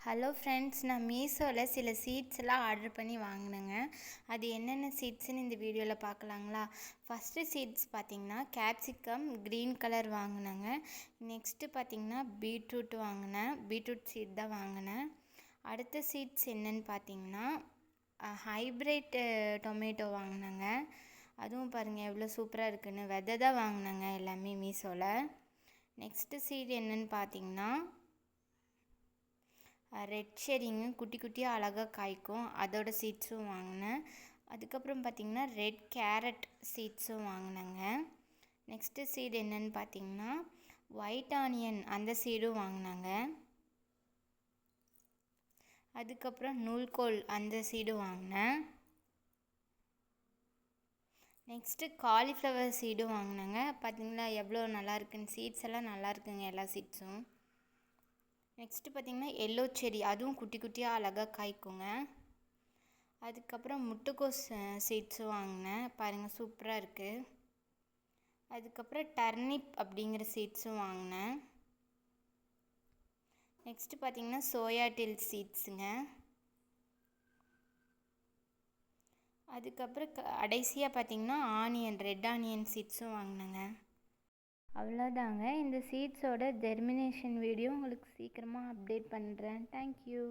Hello friends, நான் மீஷோவில் சில சீட்ஸ்லாம் ஆர்டர் பண்ணி வாங்கினேங்க. அது என்னென்ன சீட்ஸ்ன்னு இந்த வீடியோவில் பார்க்கலாங்களா? ஃபஸ்ட்டு சீட்ஸ் பார்த்திங்கன்னா கேப்சிகம் க்ரீன் கலர் வாங்கினேங்க. நெக்ஸ்ட்டு பார்த்திங்கன்னா பீட்ரூட் வாங்கினேன். பீட்ரூட் சீட் தான் வாங்கினேன். அடுத்த சீட்ஸ் என்னென்னு பார்த்திங்கன்னா ஹைப்ரிட் டொமேட்டோ வாங்கினேங்க. அதுவும் பாருங்கள் எவ்வளோ சூப்பராக இருக்குன்னு. விதை தான் வாங்கினேங்க எல்லாமே மீஷோவில். நெக்ஸ்ட்டு சீட் என்னென்னு பார்த்திங்கன்னா ரெட் ஷெரிங்கு குட்டி குட்டியாக அழகாக காய்க்கும், அதோட சீட்ஸும் வாங்கினேன். அதுக்கப்புறம் பார்த்திங்கன்னா ரெட் கேரட் சீட்ஸும் வாங்கினேங்க. நெக்ஸ்ட்டு சீடு என்னென்னு பார்த்திங்கன்னா ஒயிட் ஆனியன் அந்த சீடும் வாங்கினாங்க. அதுக்கப்புறம் நூல்கோல் அந்த சீடும் வாங்கினேன். நெக்ஸ்ட்டு காலிஃப்ளவர் சீடும் வாங்கினாங்க. பார்த்திங்களா எவ்வளோ நல்லா இருக்குன்னு. சீட்ஸ் எல்லாம் நல்லா இருக்குங்க எல்லா சீட்ஸும். நெக்ஸ்ட்டு பார்த்திங்கன்னா எல்லோ செரி, அதுவும் குட்டி குட்டியாக அழகாக காய்க்குங்க. அதுக்கப்புறம் முட்டைக்கோஸ் சீட்ஸும் வாங்கினேன். பாருங்கள் சூப்பராக இருக்குது. அதுக்கப்புறம் டர்னிப் அப்படிங்கிற சீட்ஸும் வாங்கினேன். நெக்ஸ்ட்டு பார்த்திங்கன்னா சோயா டில் சீட்ஸுங்க. அதுக்கப்புறம் கடைசியாக பார்த்திங்கன்னா ரெட் ஆனியன் சீட்ஸும் வாங்கினேங்க. அவ்வளோதாங்க. இந்த சீட்ஸோட ஜெர்மினேஷன் வீடியோ உங்களுக்கு சீக்கிரமாக அப்டேட் பண்ணுறேன். தேங்க்யூ.